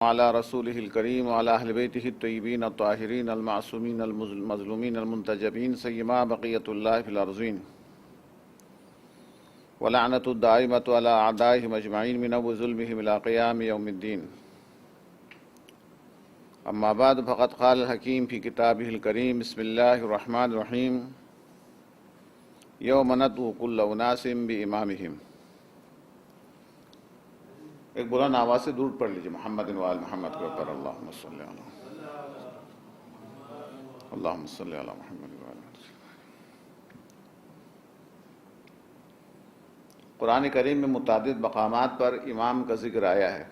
على رسوله الكريم وعلى أهل بيته الطيبين الطاهرين المعصومين المظلومين المنتجبين سيما بقية الله في الأرضين ولعنة الدائمة على أعدائهم أجمعين من ظلمهم إلى قيام يوم الدين. أما بعد فقد قال الحكيم في كتابه الكريم بسم الله الرحمن الرحيم يوم ندعو كل أناس بإمامهم. ایک بلند آواز سے درود پڑھ لیجیے محمد و آل محمد کے اوپر اللہم صلی علی محمد و آل محمد. قرآن کریم میں متعدد مقامات پر امام کا ذکر آیا ہے،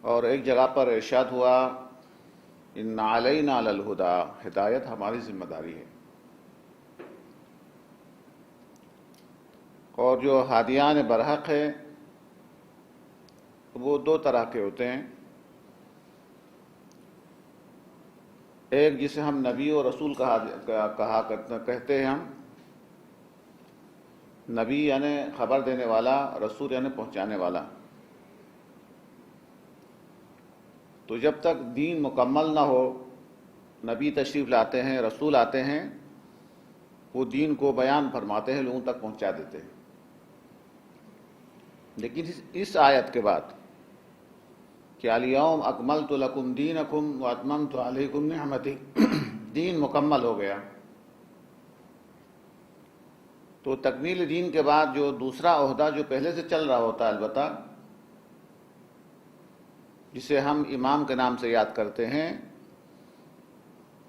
اور ایک جگہ پر ارشاد ہوا ان علینا للہدی، ہدایت ہماری ذمہ داری ہے. اور جو ہادیان برحق ہے وہ دو طرح کے ہوتے ہیں. ایک جسے ہم نبی اور رسول کہتے ہیں. ہم نبی یعنی خبر دینے والا، رسول یعنی پہنچانے والا. تو جب تک دین مکمل نہ ہو، نبی تشریف لاتے ہیں، رسول آتے ہیں، وہ دین کو بیان فرماتے ہیں، لوگوں تک پہنچا دیتے ہیں. لیکن اس آیت کے بعد کہ الیوم اکملت لکم دینکم واتممت علیکم نعمتی، دین مکمل ہو گیا، تو تکمیل دین کے بعد جو دوسرا عہدہ جو پہلے سے چل رہا ہوتا ہے، البتہ جسے ہم امام کے نام سے یاد کرتے ہیں،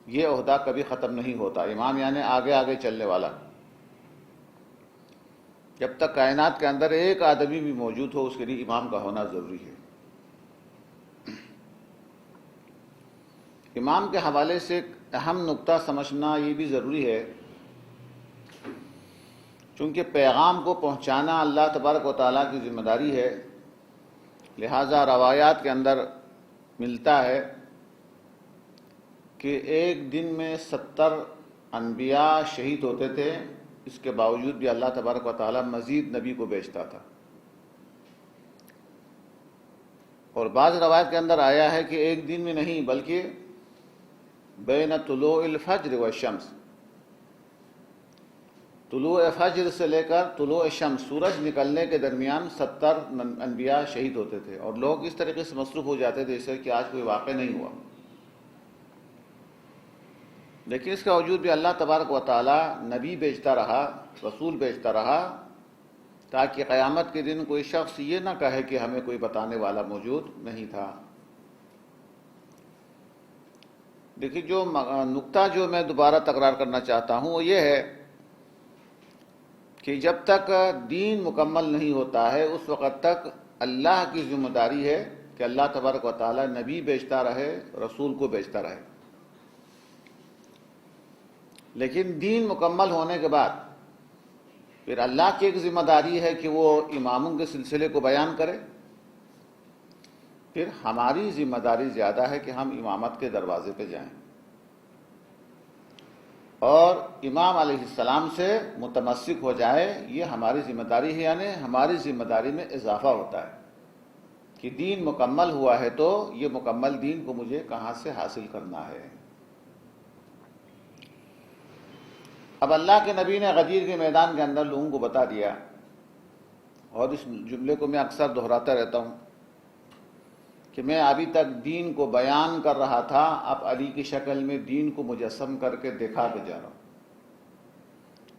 یہ عہدہ کبھی ختم نہیں ہوتا. امام یعنی آگے آگے چلنے والا. جب تک کائنات کے اندر ایک آدمی بھی موجود ہو، اس کے لیے امام کا ہونا ضروری ہے. امام کے حوالے سے ایک اہم نقطہ سمجھنا یہ بھی ضروری ہے، چونکہ پیغام کو پہنچانا اللہ تبارک و تعالیٰ کی ذمہ داری ہے. لہذا روایات کے اندر ملتا ہے کہ ایک دن میں 70 انبیاء شہید ہوتے تھے، اس کے باوجود بھی اللہ تبارک و تعالیٰ مزید نبی کو بھیجتا تھا. اور بعض روایت کے اندر آیا ہے کہ ایک دن میں نہیں بلکہ بین طلوع الفجر والشمس، طلوع فجر سے لے کر طلوع شمس، سورج نکلنے کے درمیان 70 انبیاء شہید ہوتے تھے، اور لوگ اس طریقے سے مصروف ہو جاتے تھے جیسے کہ آج کوئی واقع نہیں ہوا. لیکن اس کے باوجود بھی اللہ تبارک و تعالیٰ نبی بھیجتا رہا، رسول بھیجتا رہا، تاکہ قیامت کے دن کوئی شخص یہ نہ کہے کہ ہمیں کوئی بتانے والا موجود نہیں تھا. دیکھیے، جو نقطہ جو میں دوبارہ تکرار کرنا چاہتا ہوں وہ یہ ہے کہ جب تک دین مکمل نہیں ہوتا ہے، اس وقت تک اللہ کی ذمہ داری ہے کہ اللہ تبارک و تعالیٰ نبی بھیجتا رہے، رسول کو بھیجتا رہے. لیکن دین مکمل ہونے کے بعد پھر اللہ کی ایک ذمہ داری ہے کہ وہ اماموں کے سلسلے کو بیان کرے. پھر ہماری ذمہ داری زیادہ ہے کہ ہم امامت کے دروازے پہ جائیں اور امام علیہ السلام سے متمسک ہو جائے. یہ ہماری ذمہ داری ہے، یعنی ہماری ذمہ داری میں اضافہ ہوتا ہے کہ دین مکمل ہوا ہے تو یہ مکمل دین کو مجھے کہاں سے حاصل کرنا ہے. اب اللہ کے نبی نے غدیر کے میدان کے اندر لوگوں کو بتا دیا، اور اس جملے کو میں اکثر دہراتا رہتا ہوں کہ میں ابھی تک دین کو بیان کر رہا تھا، اب علی کی شکل میں دین کو مجسم کر کے دکھا کے جا رہا ہوں.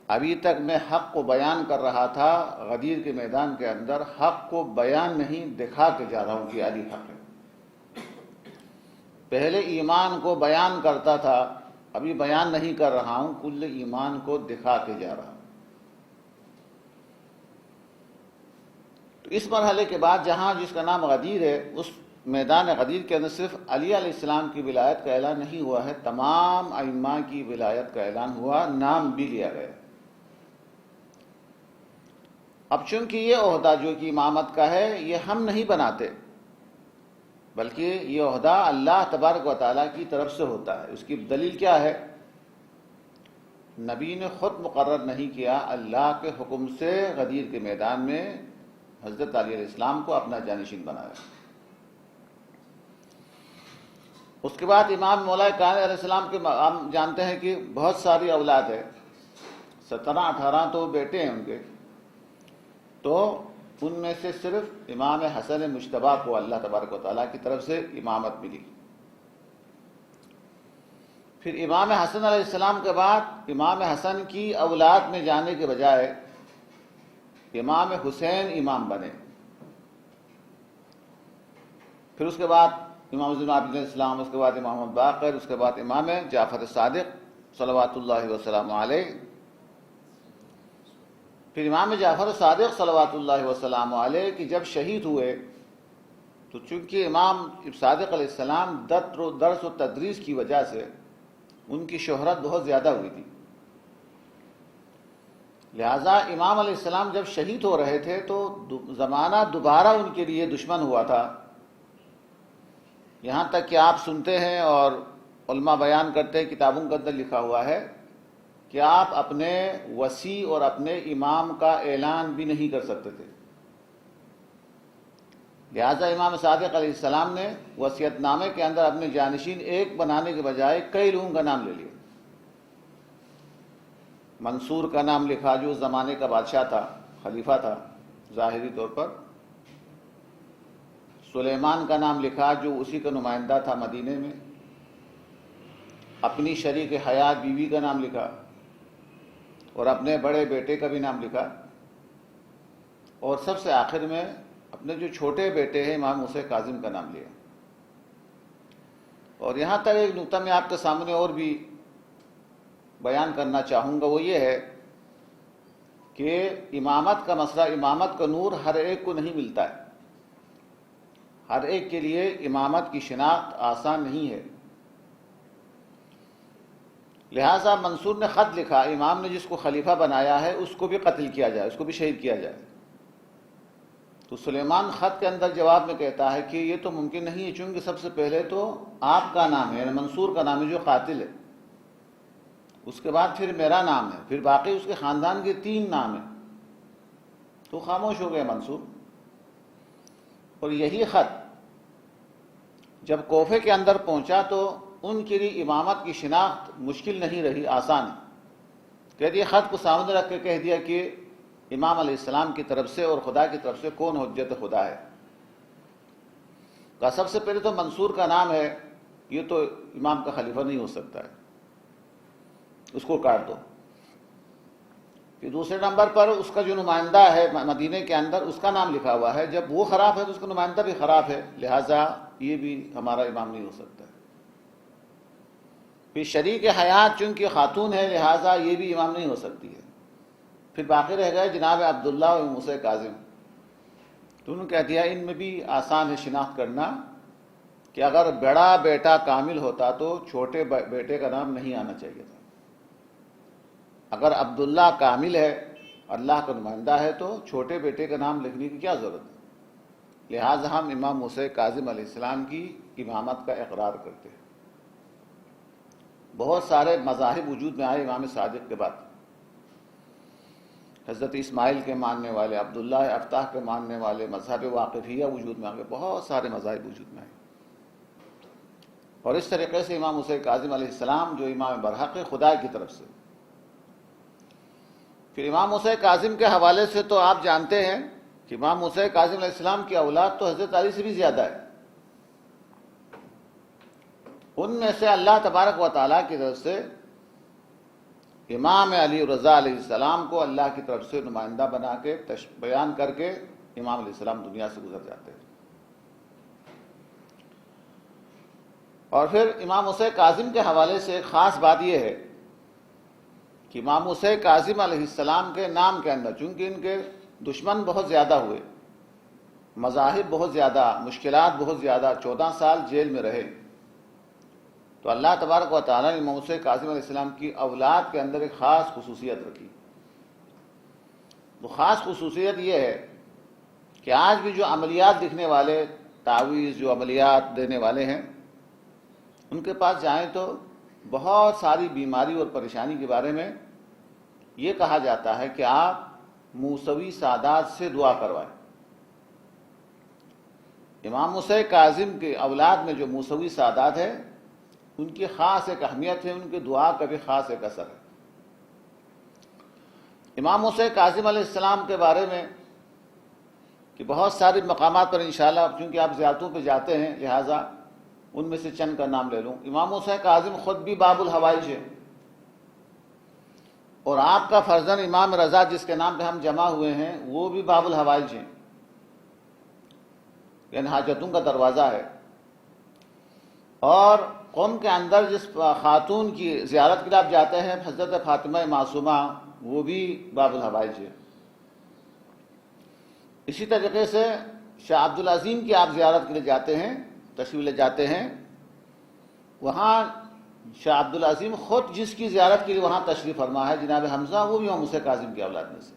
ابھی تک میں حق کو بیان کر رہا تھا، غدیر کے میدان کے اندر حق کو بیان نہیں دکھا کے جا رہا ہوں کہ علی حق ہے. پہلے ایمان کو بیان کرتا تھا، ابھی بیان نہیں کر رہا ہوں، کل ایمان کو دکھا کے جا رہا ہوں. تو اس مرحلے کے بعد جہاں جس کا نام غدیر ہے، اس میدان غدیر کے اندر صرف علی علیہ السلام کی ولایت کا اعلان نہیں ہوا ہے، تمام ائمہ کی ولایت کا اعلان ہوا، نام بھی لیا گیا. اب چونکہ یہ عہدہ جو کہ امامت کا ہے یہ ہم نہیں بناتے، بلکہ یہ عہدہ اللہ تبارک و تعالیٰ کی طرف سے ہوتا ہے. اس کی دلیل کیا ہے؟ نبی نے خود مقرر نہیں کیا، اللہ کے حکم سے غدیر کے میدان میں حضرت علی علیہ السلام کو اپنا جانشین بنایا۔ اس کے بعد امام مولا کائنات علیہ السلام کے ہم جانتے ہیں کہ بہت ساری اولاد ہے، 17-18 تو بیٹے ہیں ان کے، تو ان میں سے صرف امام حسن مجتبیٰ کو اللہ تبارک و تعالیٰ کی طرف سے امامت ملی۔ پھر امام حسن علیہ السلام کے بعد امام حسن کی اولاد میں جانے کے بجائے امام حسین امام بنے۔ پھر اس کے بعد امام زین العابدین علیہ السلام، اس کے بعد امام باقر، اس کے بعد امام جعفر صادق صلوات اللہ وسلم علیہ۔ پھر امام جعفر صادق صلوات اللہ وسلم علیہ کی جب شہید ہوئے تو چونکہ امام صادق علیہ السلام درس و تدریس کی وجہ سے ان کی شہرت بہت زیادہ ہوئی تھی، لہٰذا امام علیہ السلام جب شہید ہو رہے تھے تو زمانہ دوبارہ ان کے لیے دشمن ہوا تھا، یہاں تک کہ آپ سنتے ہیں اور علماء بیان کرتے ہیں، کتابوں کے اندر لکھا ہوا ہے کہ آپ اپنے وصی اور اپنے امام کا اعلان بھی نہیں کر سکتے تھے، لہٰذا امام صادق علیہ السلام نے وصیت نامے کے اندر اپنے جانشین ایک بنانے کے بجائے کئی لوگوں کا نام لے لیا۔ منصور کا نام لکھا جو اس زمانے کا بادشاہ تھا، خلیفہ تھا ظاہری طور پر، سلیمان کا نام لکھا جو اسی کا نمائندہ تھا مدینے میں، اپنی شریک حیات بیوی کا نام لکھا، اور اپنے بڑے بیٹے کا بھی نام لکھا، اور سب سے آخر میں اپنے جو چھوٹے بیٹے ہیں امام موسیٰ کاظم کا نام لیا۔ اور یہاں تک ایک نقطہ میں آپ کے سامنے اور بھی بیان کرنا چاہوں گا، وہ یہ ہے کہ امامت کا مسئلہ، امامت کا نور ہر ایک کو نہیں ملتا ہے، ہر ایک کے لیے امامت کی شناخت آسان نہیں ہے، لہٰذا منصور نے خط لکھا، امام نے جس کو خلیفہ بنایا ہے اس کو بھی قتل کیا جائے، اس کو بھی شہید کیا جائے۔ تو سلیمان خط کے اندر جواب میں کہتا ہے کہ یہ تو ممکن نہیں ہے، چونکہ سب سے پہلے تو آپ کا نام ہے، یعنی منصور کا نام ہے جو قاتل ہے، اس کے بعد پھر میرا نام ہے، پھر باقی اس کے خاندان کے 3 نام ہیں۔ تو خاموش ہو گئے منصور، اور یہی خط جب کوفے کے اندر پہنچا تو ان کے لیے امامت کی شناخت مشکل نہیں رہی، آسان ہے۔ کہہ دیا، خط کو سامنے رکھ کے کہہ دیا کہ امام علیہ السلام کی طرف سے اور خدا کی طرف سے کون حجت خدا ہے۔ کہا سب سے پہلے تو منصور کا نام ہے، یہ تو امام کا خلیفہ نہیں ہو سکتا ہے، اس کو کاٹ دو۔ پھر دوسرے نمبر پر اس کا جو نمائندہ ہے مدینے کے اندر، اس کا نام لکھا ہوا ہے، جب وہ خراب ہے تو اس کا نمائندہ بھی خراب ہے، لہٰذا یہ بھی ہمارا امام نہیں ہو سکتا ہے۔ پھر شریک حیات چونکہ خاتون ہے، لہٰذا یہ بھی امام نہیں ہو سکتی ہے۔ پھر باقی رہ گئے جناب عبداللہ و موسیٰ کاظم، تو انہوں نے کہہ دیا ان میں بھی آسان ہے شناخت کرنا کہ اگر بڑا بیٹا کامل ہوتا تو چھوٹے بیٹے کا نام نہیں آنا چاہیے تھا، اگر عبداللہ کامل ہے، اللہ کا نمائندہ ہے، تو چھوٹے بیٹے کا نام لکھنے کی کیا ضرورت ہے، لہٰذا ہم امام موسیٰ کاظم علیہ السلام کی امامت کا اقرار کرتے ہیں۔ بہت سارے مذاہب وجود میں آئے امام صادق کے بعد، حضرت اسماعیل کے ماننے والے، عبداللہ افتاح کے ماننے والے، مذہب واقفیہ وجود میں آ گئے، بہت سارے مذاہب وجود میں آئے، اور اس طریقے سے امام موسیٰ کاظم علیہ السلام جو امام برحق ہے خدا کی طرف سے۔ پھر امام موسیٰ کاظم کے حوالے سے تو آپ جانتے ہیں کہ امام موسیٰ کاظم علیہ السلام کی اولاد تو حضرت علی سے بھی زیادہ ہے، ان میں سے اللہ تبارک و تعالیٰ کی طرف سے امام علی رضا علیہ السلام کو اللہ کی طرف سے نمائندہ بنا کے بیان کر کے امام علیہ السلام دنیا سے گزر جاتے ہیں۔ اور پھر امام موسیٰ کاظم کے حوالے سے ایک خاص بات یہ ہے کہ امام موسیٰ کاظم علیہ السلام کے نام کے اندر، چونکہ ان کے دشمن بہت زیادہ ہوئے، مذاہب بہت زیادہ، مشکلات بہت زیادہ، 14 سال جیل میں رہے، تو اللہ تبارک و تعالیٰ نے امام موسیٰ کاظم علیہ السلام کی اولاد کے اندر ایک خاص خصوصیت رکھی۔ وہ خاص خصوصیت یہ ہے کہ آج بھی جو عملیات لکھنے والے، تعویذ جو عملیات دینے والے ہیں، ان کے پاس جائیں تو بہت ساری بیماری اور پریشانی کے بارے میں یہ کہا جاتا ہے کہ آپ موسوی سادات سے دعا کروائیں، امام موسیٰ کاظم کی اولاد میں جو موسوی سادات ہیں ان کی خاص ایک اہمیت ہے، ان کی دعا کا بھی خاص ایک اثر ہے۔ امام موسیٰ کاظم علیہ السلام کے بارے میں کہ بہت سارے مقامات پر انشاءاللہ، چونکہ آپ زیارتوں پہ جاتے ہیں لہٰذا ان میں سے چند کا نام لے لوں۔ امام موسیٰ کاظم خود بھی باب الحوائج ہے، اور آپ کا فرزند امام رضا جس کے نام پہ ہم جمع ہوئے ہیں وہ بھی باب الحوائج ہیں، یعنی حاجتوں کا دروازہ ہے۔ اور قوم کے اندر جس خاتون کی زیارت کے لیے آپ جاتے ہیں حضرت فاطمہ معصومہ، وہ بھی باب الحوائج ہے۔ اسی طریقے سے شاہ عبدالعظیم کی آپ زیارت کے لیے جاتے ہیں، تشریف لے جاتے ہیں، وہاں شاہ عبدالعظیم خود جس کی زیارت کے لیے وہاں تشریف فرما ہے جناب حمزہ، وہ بھی امام موسیٰ کاظم کی اولاد میں سے۔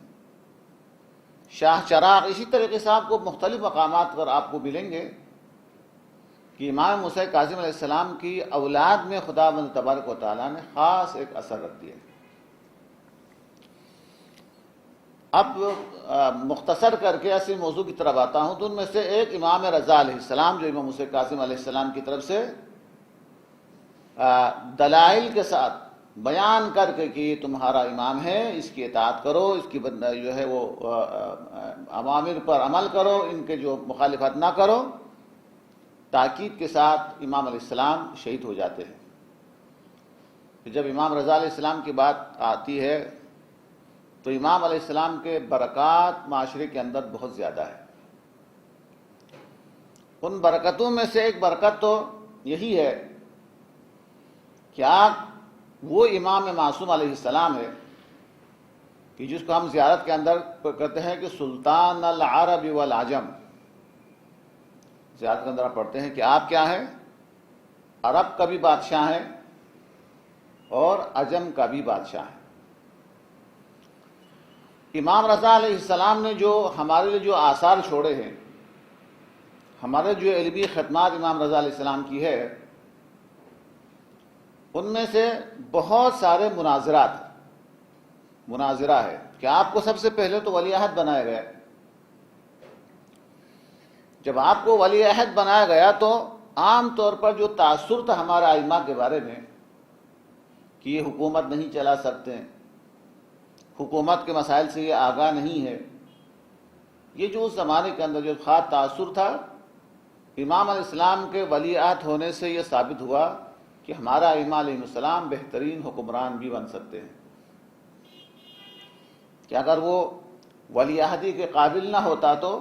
شاہ چراغ، اسی طریقے سے آپ کو مختلف مقامات پر آپ کو ملیں گے کہ امام موسیٰ کاظم علیہ السلام کی اولاد میں خداوند تبارک و تعالیٰ نے خاص ایک اثر رکھ دیا۔ اب مختصر کر کے اسی موضوع کی طرف آتا ہوں، تو ان میں سے ایک امام رضا علیہ السلام جو امام موسیٰ کاظم علیہ السلام کی طرف سے دلائل کے ساتھ بیان کر کے کہ یہ تمہارا امام ہے، اس کی اطاعت کرو، اس کی جو ہے وہ اوامر پر عمل کرو، ان کے جو مخالفت نہ کرو، تاکید کے ساتھ امام علیہ السلام شہید ہو جاتے ہیں۔ جب امام رضا علیہ السلام کی بات آتی ہے تو امام علیہ السلام کے برکات معاشرے کے اندر بہت زیادہ ہے۔ ان برکتوں میں سے ایک برکت تو یہی ہے کہ آپ وہ امام معصوم علیہ السلام ہے کہ جس کو ہم زیارت کے اندر کہتے ہیں کہ سلطان العرب والعجم، زیارت کے اندر آپ پڑھتے ہیں کہ آپ کیا ہیں، عرب کا بھی بادشاہ ہیں اور عجم کا بھی بادشاہ ہیں۔ امام رضا علیہ السلام نے جو ہمارے لیے جو آثار چھوڑے ہیں، ہمارے جو علمی خدمات امام رضا علیہ السلام کی ہے، ان میں سے بہت سارے مناظرہ ہے کہ آپ کو سب سے پہلے تو ولی عہد بنایا گیا۔ جب آپ کو ولی عہد بنایا گیا تو عام طور پر جو تاثر تھا ہمارے ائمہ کے بارے میں کہ یہ حکومت نہیں چلا سکتے، حکومت کے مسائل سے یہ آگاہ نہیں ہے، یہ جو اس زمانے کے اندر جو خاص تاثر تھا، امام علیہ السلام کے ولی عہد ہونے سے یہ ثابت ہوا کہ ہمارا امام علیہ السلام بہترین حکمران بھی بن سکتے ہیں، کہ اگر وہ ولی عہدی کے قابل نہ ہوتا تو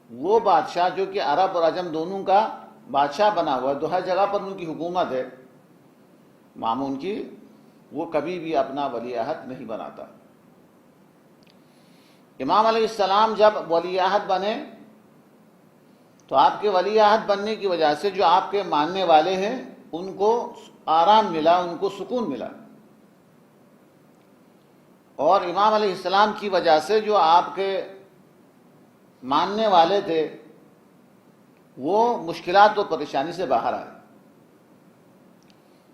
وہ بادشاہ جو کہ عرب اور عجم دونوں کا بادشاہ بنا ہوا ہے، ہر جگہ پر ان کی حکومت ہے مامون کی، وہ کبھی بھی اپنا ولی عہد نہیں بناتا۔ امام علیہ السلام جب ولی عہد بنے تو آپ کے ولی عہد بننے کی وجہ سے جو آپ کے ماننے والے ہیں ان کو آرام ملا، ان کو سکون ملا، اور امام علیہ السلام کی وجہ سے جو آپ کے ماننے والے تھے وہ مشکلات و پریشانی سے باہر آئے،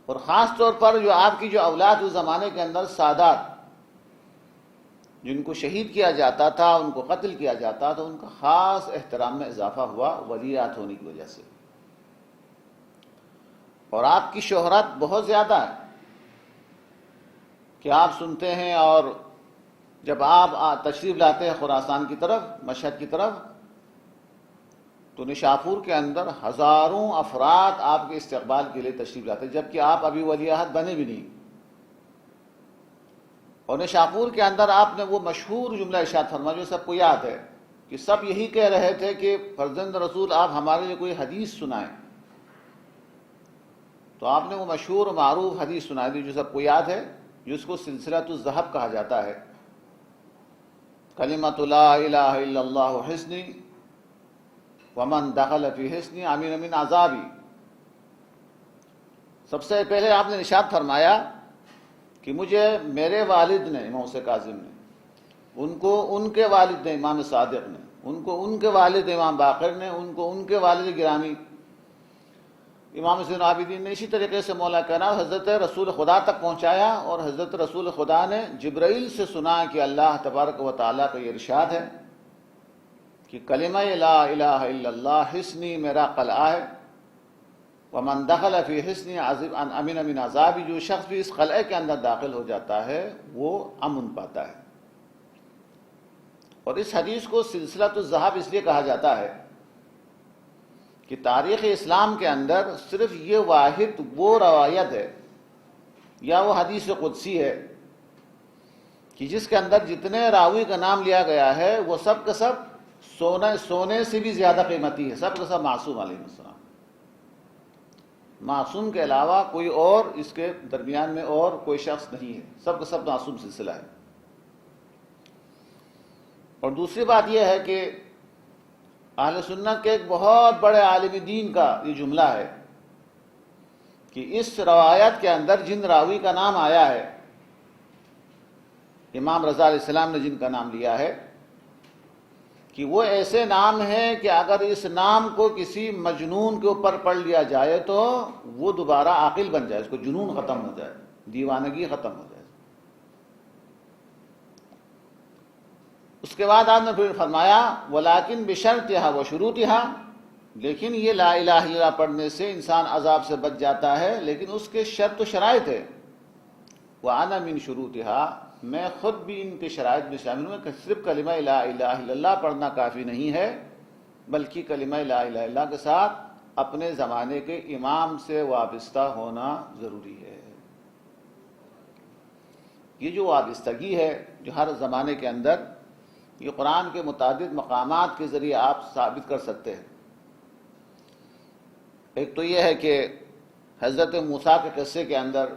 اور خاص طور پر جو آپ کی جو اولاد اس زمانے کے اندر سادات جن کو شہید کیا جاتا تھا، ان کو قتل کیا جاتا تھا، ان کا خاص احترام میں اضافہ ہوا ولیعہد ہونے کی وجہ سے، اور آپ کی شہرت بہت زیادہ ہے کہ آپ سنتے ہیں، اور جب آپ تشریف لاتے ہیں خراسان کی طرف، مشہد کی طرف، تو نشاپور کے اندر ہزاروں افراد آپ کے استقبال کے لیے تشریف لاتے ہیں، جبکہ آپ ابھی ولی عہد بنے بھی نہیں۔ اور نشاپور کے اندر آپ نے وہ مشہور جملہ ارشاد فرمایا جو سب کو یاد ہے کہ سب یہی کہہ رہے تھے کہ فرزند رسول آپ ہمارے لیے کوئی حدیث سنائیں، تو آپ نے وہ مشہور معروف حدیث سنائی دی جو سب کو یاد ہے، جس کو سلسلۃ الذہب کہا جاتا ہے، کلمۃ لا الہ الا اللہ حسنی ومن دخل فی حسنی امین من عذابی۔ سب سے پہلے آپ نے ارشاد فرمایا کہ مجھے میرے والد نے، امام موسیٰ کاظم نے، ان کو ان کے والد نے، امام صادق نے، ان کو ان کے والد امام باقر نے، ان کو ان کے والد گرامی امام زین العابدین نے، اسی طریقے سے مولا کائنات حضرت رسول خدا تک پہنچایا، اور حضرت رسول خدا نے جبرائیل سے سنا کہ اللہ تبارک و تعالیٰ کا یہ ارشاد ہے کہ کلمہ لا الہ الا اللہ حصنی میرا قلعہ ہے، ومن دخل فی حصنی امن من عذابی، جو شخص بھی اس قلعے کے اندر داخل ہو جاتا ہے وہ امن پاتا ہے۔ اور اس حدیث کو سلسلۃ الذہب اس لیے کہا جاتا ہے کہ تاریخ اسلام کے اندر صرف یہ واحد وہ روایت ہے یا وہ حدیث قدسی ہے کہ جس کے اندر جتنے راوی کا نام لیا گیا ہے وہ سب کا سب سونے سے بھی زیادہ قیمتی ہے، سب کا سب معصوم علیہ السلام، معصوم کے علاوہ کوئی اور اس کے درمیان میں اور کوئی شخص نہیں ہے، سب کا سب معصوم سلسلہ ہے۔ اور دوسری بات یہ ہے کہ اہل سنت کے ایک بہت بڑے عالم دین کا یہ جملہ ہے کہ اس روایت کے اندر جن راوی کا نام آیا ہے، امام رضا علیہ السلام نے جن کا نام لیا ہے، کہ وہ ایسے نام ہیں کہ اگر اس نام کو کسی مجنون کے اوپر پڑھ لیا جائے تو وہ دوبارہ عاقل بن جائے، اس کو جنون ختم ہو جائے، دیوانگی ختم ہو جائے۔ اس کے بعد آپ نے پھر فرمایا ولیکن بشرطہا وشروطہا، لیکن یہ لا الہ الا اللہ پڑھنے سے انسان عذاب سے بچ جاتا ہے، لیکن اس کے شرط و شرائط ہے۔ وَأَنَا مِن شُرُوطِهَا، میں خود بھی ان کے شرائط میں شامل ہوں کہ صرف کلمہ لا الہ الا اللہ پڑھنا کافی نہیں ہے، بلکہ کلمہ لا الہ الا اللہ کے ساتھ اپنے زمانے کے امام سے وابستہ ہونا ضروری ہے۔ یہ جو وابستگی ہے جو ہر زمانے کے اندر، یہ قرآن کے متعدد مقامات کے ذریعے آپ ثابت کر سکتے ہیں۔ ایک تو یہ ہے کہ حضرت موسیٰ کے قصے کے اندر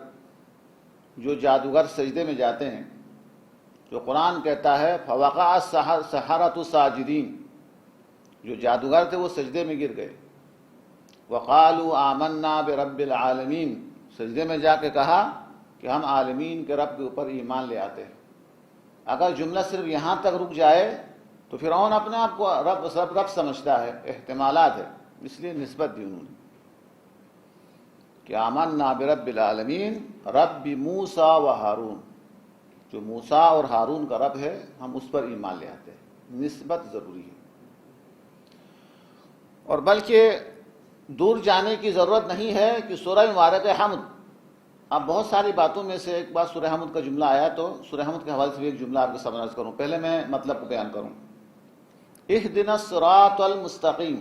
جو جادوگر سجدے میں جاتے ہیں، جو قرآن کہتا ہے فَوَقَعَ السَّحَرَةُ سَاجِدِينَ، جو جادوگر تھے وہ سجدے میں گر گئے، وَقَالُوا آمَنَّا بِرَبِّ الْعَالَمِينَ، سجدے میں جا کے کہا کہ ہم عالمین کے رب کے اوپر ایمان لے آتے ہیں۔ اگر جملہ صرف یہاں تک رک جائے تو فرعون اپنے آپ کو رب سمجھتا ہے، احتمالات ہے، اس لیے نسبت دی انہوں نے کہ آمنا برب العالمین رب موسیٰ و ہارون، جو موسیٰ اور ہارون کا رب ہے ہم اس پر ایمان لے آتے ہیں۔ نسبت ضروری ہے، اور بلکہ دور جانے کی ضرورت نہیں ہے کہ سورہ مبارک حمد، اب بہت ساری باتوں میں سے ایک بات سورہ حمد کا جملہ آیا تو سورہ حمد کے حوالے سے بھی ایک جملہ آپ کے سامنے عرض کروں، پہلے میں مطلب کو بیان کروں۔ اہدنا الصراط المستقیم،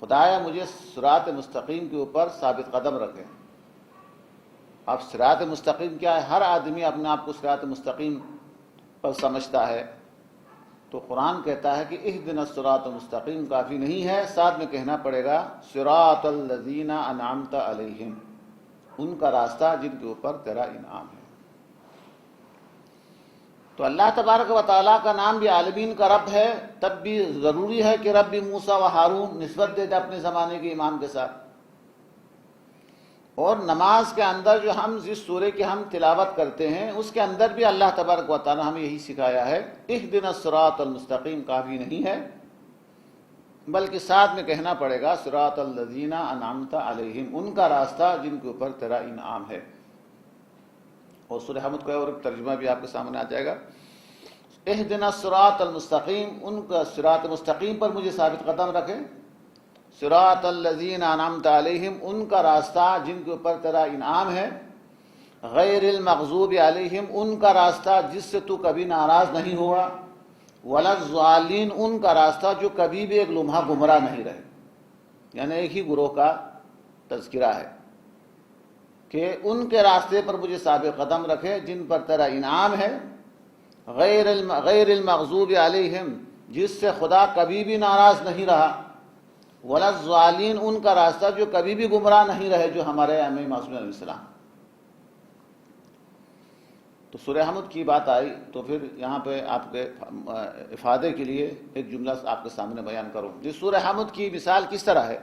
خدایا مجھے صراط مستقیم کے اوپر ثابت قدم رکھے۔ اب صراط مستقیم کیا ہے؟ ہر آدمی اپنے آپ کو صراط مستقیم پر سمجھتا ہے، تو قرآن کہتا ہے کہ اہدنا الصراط المستقیم کافی نہیں ہے، ساتھ میں کہنا پڑے گا صراط الذین انعمت علیہم، ان کا راستہ جن کے اوپر تیرا انعام ہے۔ تو اللہ تبارک و تعالیٰ کا نام بھی عالمین کا رب ہے، تب بھی ضروری ہے کہ رب بھی موسیٰ و ہارون نسبت دے دے اپنے زمانے کے امام کے ساتھ۔ اور نماز کے اندر جو ہم جس سورے کی ہم تلاوت کرتے ہیں اس کے اندر بھی اللہ تبارک و تعالیٰ ہمیں یہی سکھایا ہے، اہدنا الصراط المستقیم کافی نہیں ہے، بلکہ ساتھ میں کہنا پڑے گا صراط الذین انعمت علیہم، ان کا راستہ جن کے اوپر تیرا انعام ہے۔ اور سورہ حمد کا اور ایک ترجمہ بھی آپ کے سامنے آ جائے گا، اہدنا الصراط المستقیم، ان کا صراط مستقیم پر مجھے ثابت قدم رکھے، صراط الذین انعمت علیہم، ان کا راستہ جن کے اوپر تیرا انعام ہے، غیر المغضوب علیہم، ان کا راستہ جس سے تو کبھی ناراض نہیں ہوا، ولا الضالین، ان کا راستہ جو کبھی بھی ایک لمحہ گمراہ نہیں رہے۔ یعنی ایک ہی گروہ کا تذکرہ ہے کہ ان کے راستے پر مجھے ثابت قدم رکھے جن پر تیرا انعام ہے، غیر المغضوب علیہم، جس سے خدا کبھی بھی ناراض نہیں رہا، ولا الضالین، ان کا راستہ جو کبھی بھی گمراہ نہیں رہے، جو ہمارے امام معصوم علیہ السلام۔ تو سورہ حمد کی بات آئی تو پھر یہاں پہ آپ کے افادے کے لیے ایک جملہ آپ کے سامنے بیان کروں۔ جس سورہ حمد کی مثال کس طرح ہے؟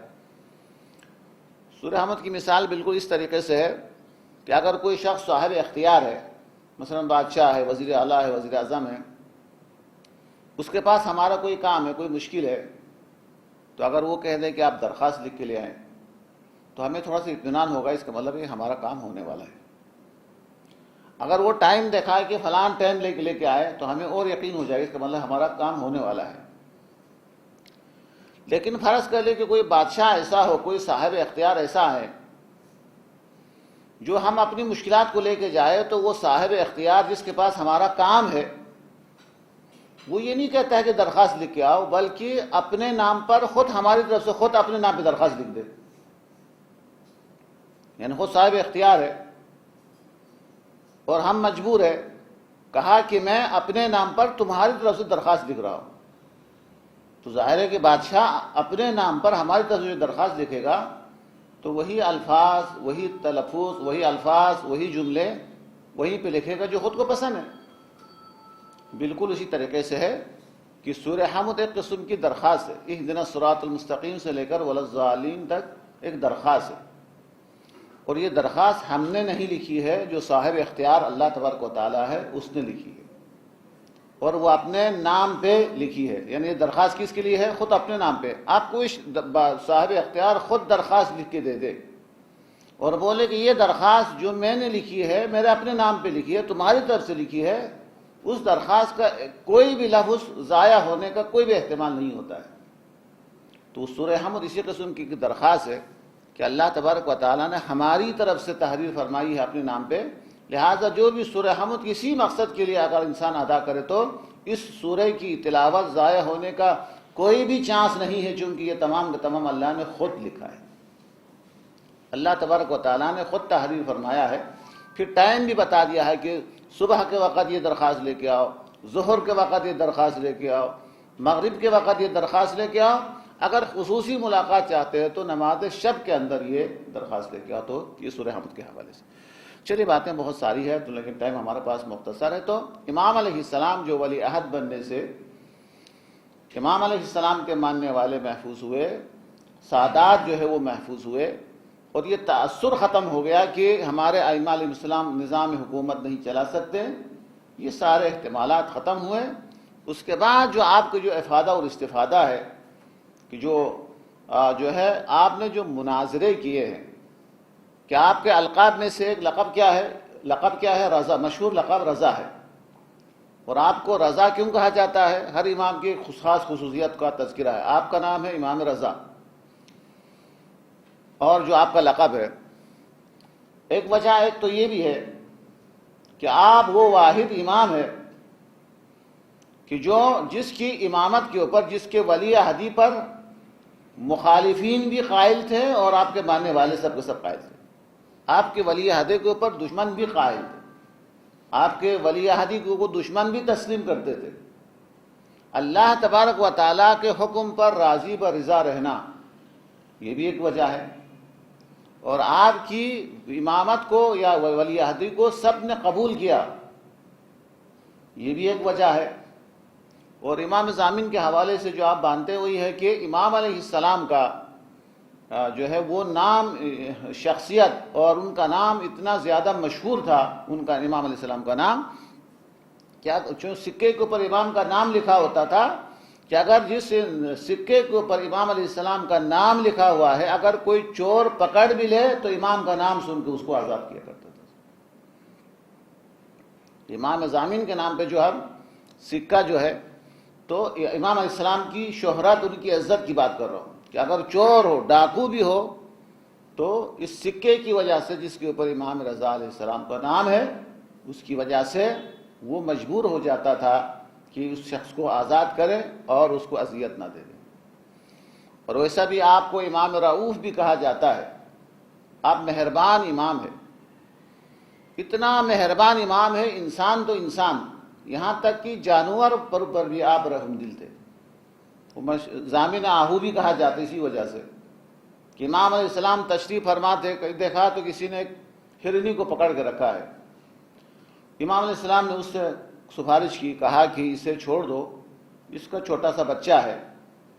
سورہ حمد کی مثال بالکل اس طریقے سے ہے کہ اگر کوئی شخص صاحب اختیار ہے، مثلا بادشاہ ہے، وزیر اعلیٰ ہے، وزیر اعظم ہے، اس کے پاس ہمارا کوئی کام ہے، کوئی مشکل ہے، تو اگر وہ کہہ دے کہ آپ درخواست لکھ کے لے آئیں تو ہمیں تھوڑا سا اطمینان ہوگا، اس کا مطلب ہے ہمارا کام ہونے والا ہے۔ اگر وہ ٹائم دکھائے کہ فلان ٹائم لے کے آئے تو ہمیں اور یقین ہو جائے، اس کا مطلب ہمارا کام ہونے والا ہے۔ لیکن فرض کر لیں کہ کوئی بادشاہ ایسا ہو، کوئی صاحب اختیار ایسا ہے جو ہم اپنی مشکلات کو لے کے جائے، تو وہ صاحب اختیار جس کے پاس ہمارا کام ہے وہ یہ نہیں کہتا ہے کہ درخواست لکھ کے آؤ، بلکہ اپنے نام پر خود ہماری طرف سے خود اپنے نام پہ درخواست لکھ دے، یعنی خود صاحب اختیار ہے اور ہم مجبور ہے، کہا کہ میں اپنے نام پر تمہاری طرف سے درخواست لکھ رہا ہوں، تو ظاہر ہے کہ بادشاہ اپنے نام پر ہماری طرف سے جو درخواست لکھے گا تو وہی الفاظ، وہی تلفظ، وہی الفاظ، وہی جملے وہیں پہ لکھے گا جو خود کو پسند ہے۔ بالکل اسی طریقے سے ہے کہ سورہ حمد ایک قسم کی درخواست ہے، اہدنا الصراط المستقیم سے لے کر ولا الضالین تک ایک درخواست ہے، اور یہ درخواست ہم نے نہیں لکھی ہے، جو صاحب اختیار اللہ تبارک و تعالی ہے اس نے لکھی ہے، اور وہ اپنے نام پہ لکھی ہے، یعنی یہ درخواست کس کے لیے ہے؟ خود اپنے نام پہ۔ آپ کو صاحب اختیار خود درخواست لکھ کے دے دے اور بولے کہ یہ درخواست جو میں نے لکھی ہے میرے اپنے نام پہ لکھی ہے، تمہاری طرف سے لکھی ہے، اس درخواست کا کوئی بھی لفظ ضائع ہونے کا کوئی بھی احتمال نہیں ہوتا ہے۔ تو سورہ حمد اسی قسم کی درخواست ہے کہ اللہ تبارک و تعالیٰ نے ہماری طرف سے تحریر فرمائی ہے اپنے نام پہ، لہٰذا جو بھی سورہ حمد کسی مقصد کے لیے اگر انسان ادا کرے تو اس سورہ کی تلاوت ضائع ہونے کا کوئی بھی چانس نہیں ہے، چونکہ یہ تمام کا تمام اللہ نے خود لکھا ہے، اللہ تبارک و تعالیٰ نے خود تحریر فرمایا ہے۔ پھر ٹائم بھی بتا دیا ہے کہ صبح کے وقت یہ درخواست لے کے آؤ، ظہر کے وقت یہ درخواست لے کے آؤ، مغرب کے وقت یہ درخواست لے کے آؤ، اگر خصوصی ملاقات چاہتے ہیں تو نماز شب کے اندر یہ درخواست لے کے آؤ۔ تو یہ سورہ حمد کے حوالے سے چلیے باتیں بہت ساری ہے تو لیکن ٹائم ہمارے پاس مختصر ہے۔ تو امام علیہ السلام جو ولی عہد بننے سے امام علیہ السلام کے ماننے والے محفوظ ہوئے، سادات جو ہے وہ محفوظ ہوئے، اور یہ تأثر ختم ہو گیا کہ ہمارے ائمہ علیہ السلام نظام حکومت نہیں چلا سکتے، یہ سارے احتمالات ختم ہوئے۔ اس کے بعد جو آپ کے جو افادہ اور استفادہ ہے کہ جو ہے آپ نے جو مناظرے کیے ہیں، کہ آپ کے القاب میں سے ایک لقب کیا ہے؟ لقب کیا ہے؟ رضا، مشہور لقب رضا ہے، اور آپ کو رضا کیوں کہا جاتا ہے؟ ہر امام کی خاص خصوصیت کا تذکرہ ہے، آپ کا نام ہے امام رضا، اور جو آپ کا لقب ہے ایک وجہ ایک تو یہ بھی ہے کہ آپ وہ واحد امام ہے کہ جس کی امامت کے اوپر، جس کے ولی عہدی پر مخالفین بھی قائل تھے اور آپ کے ماننے والے سب کے سب قائل تھے، آپ کے ولی عہدے کے اوپر دشمن بھی قائل تھے، آپ کے ولی عہدی کو دشمن بھی تسلیم کرتے تھے۔ اللہ تبارک و تعالیٰ کے حکم پر راضی و رضا رہنا یہ بھی ایک وجہ ہے، اور آپ کی امامت کو یا ولی عہدی کو سب نے قبول کیا، یہ بھی ایک وجہ ہے۔ اور امام ضامن کے حوالے سے جو آپ مانتے وہی ہے کہ امام علیہ السلام کا جو ہے وہ نام، شخصیت اور ان کا نام اتنا زیادہ مشہور تھا، ان کا امام علیہ السلام کا نام، کیا سکے کے اوپر امام کا نام لکھا ہوتا تھا کہ اگر جس سکے کے اوپر امام علیہ السلام کا نام لکھا ہوا ہے اگر کوئی چور پکڑ بھی لے تو امام کا نام سن کے اس کو آزاد کیا کرتا تھا۔ امام ضامن کے نام پہ جو ہم سکہ جو ہے، تو امام علیہ السلام کی شہرت، ان کی عزت کی بات کر رہا ہوں کہ اگر چور ہو، ڈاکو بھی ہو، تو اس سکے کی وجہ سے جس کے اوپر امام رضا علیہ السلام کا نام ہے، اس کی وجہ سے وہ مجبور ہو جاتا تھا کہ اس شخص کو آزاد کرے اور اس کو اذیت نہ دے دے۔ اور ویسا بھی آپ کو امام رؤوف بھی کہا جاتا ہے، آپ مہربان امام ہے، اتنا مہربان امام ہے، انسان تو انسان، یہاں تک کہ جانور پر بھی آپ رحم دل تھے۔ ضامن آہو بھی کہا جاتا ہے اسی وجہ سے کہ امام علیہ السلام تشریف فرما تھے، دیکھا تو کسی نے ایک ہرنی کو پکڑ کے رکھا ہے، امام علیہ السلام نے اس سے سفارش کی، کہا کہ اسے چھوڑ دو، اس کا چھوٹا سا بچہ ہے،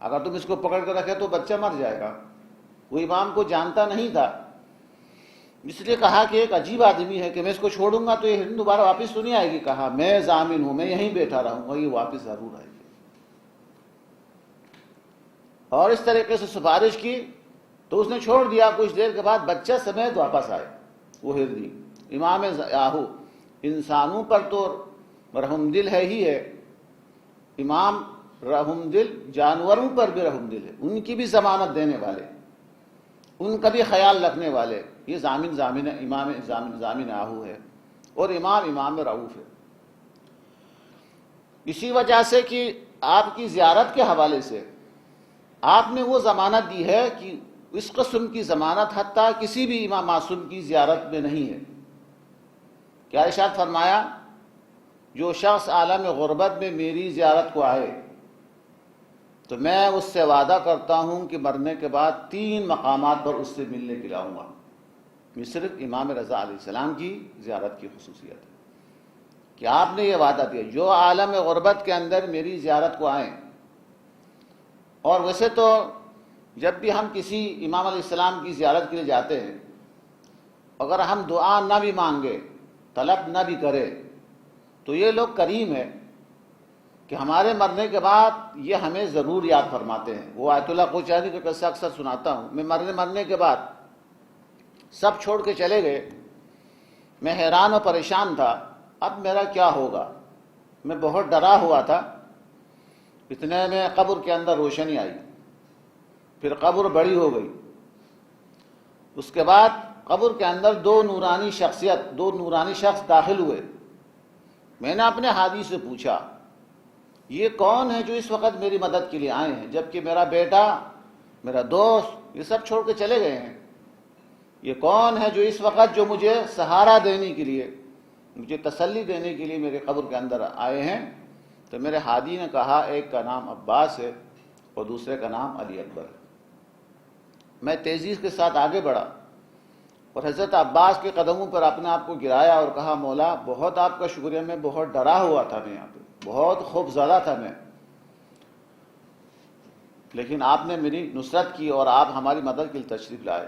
اگر تم اس کو پکڑ کر رکھے تو بچہ مر جائے گا۔ وہ امام کو جانتا نہیں تھا، اس لیے کہا کہ ایک عجیب آدمی ہے کہ میں اس کو چھوڑوں گا تو یہ ہرن دوبارہ واپس تو نہیں آئے گی۔ کہا میں ضامن ہوں، میں یہیں بیٹھا رہوں گا، یہ واپس ضرور آئے گی۔ اور اس طریقے سے سفارش کی تو اس نے چھوڑ دیا، کچھ دیر کے بعد بچہ سمیت واپس آئے وہ ہرنی۔ امام آہو انسانوں پر تو رحم دل ہے ہی ہے، امام رحم دل، جانوروں پر بھی رحم دل ہے، ان کی بھی ضمانت دینے والے، ان کا بھی خیال رکھنے والے، یہ امام ضامن آہو ہے، اور امام رعوف ہے۔ اسی وجہ سے کہ آپ کی زیارت کے حوالے سے آپ نے وہ ضمانت دی ہے کہ اس قسم کی ضمانت حتیٰ کسی بھی امام معصوم کی زیارت میں نہیں ہے۔ کیا ارشاد فرمایا؟ جو شخص عالم غربت میں میری زیارت کو آئے تو میں اس سے وعدہ کرتا ہوں کہ مرنے کے بعد 3 مقامات پر اس سے ملنے کے لیے آؤں گا۔ یہ صرف امام رضا علیہ السلام کی زیارت کی خصوصیت ہے کہ آپ نے یہ وعدہ دیا جو عالم غربت کے اندر میری زیارت کو آئیں۔ اور ویسے تو جب بھی ہم کسی امام علیہ السلام کی زیارت کے لیے جاتے ہیں، اگر ہم دعا نہ بھی مانگے، طلب نہ بھی کرے، تو یہ لوگ کریم ہے کہ ہمارے مرنے کے بعد یہ ہمیں ضرور یاد فرماتے ہیں۔ وہ آیت اللہ کوچانی کا قصہ اکثر سناتا ہوں، میں مرنے کے بعد سب چھوڑ کے چلے گئے، میں حیران و پریشان تھا، اب میرا کیا ہوگا؟ میں بہت ڈرا ہوا تھا۔ اتنے میں قبر کے اندر روشنی آئی، پھر قبر بڑی ہو گئی، اس کے بعد قبر کے اندر 2 نورانی شخص داخل ہوئے۔ میں نے اپنے ہادی سے پوچھا یہ کون ہے جو اس وقت میری مدد کے لیے آئے ہیں، جبکہ میرا بیٹا، میرا دوست، یہ سب چھوڑ کے چلے گئے ہیں؟ یہ کون ہے جو اس وقت جو مجھے سہارا دینے کے لیے، مجھے تسلی دینے کے لیے میرے قبر کے اندر آئے ہیں؟ تو میرے ہادی نے کہا ایک کا نام عباس ہے اور دوسرے کا نام علی اکبر ہے۔ میں تیزی کے ساتھ آگے بڑھا اور حضرت عباس کے قدموں پر اپنے آپ کو گرایا اور کہا مولا بہت آپ کا شکریہ، میں بہت ڈرا ہوا تھا، میں یہاں پہ بہت خوف زدہ تھا میں، لیکن آپ نے میری نصرت کی اور آپ ہماری مدد کے لیے تشریف لائے۔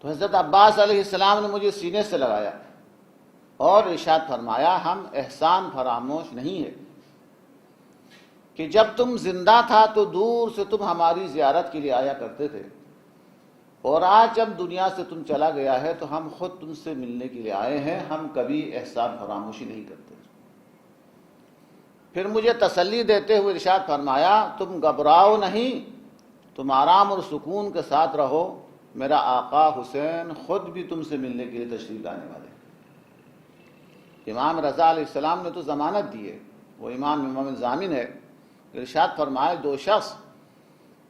تو حضرت عباس علیہ السلام نے مجھے سینے سے لگایا اور ارشاد فرمایا ہم احسان فراموش نہیں ہے کہ جب تم زندہ تھا تو دور سے تم ہماری زیارت کے لیے آیا کرتے تھے، اور آج جب دنیا سے تم چلا گیا ہے تو ہم خود تم سے ملنے کے لیے آئے ہیں، ہم کبھی احسان فراموشی نہیں کرتے۔ پھر مجھے تسلی دیتے ہوئے ارشاد فرمایا تم گھبراؤ نہیں، تم آرام اور سکون کے ساتھ رہو، میرا آقا حسین خود بھی تم سے ملنے کے لیے تشریف لانے والے۔ امام رضا علیہ السلام نے تو ضمانت دی ہے، وہ امام ضامن ہے۔ ارشاد فرمائے 2 شخص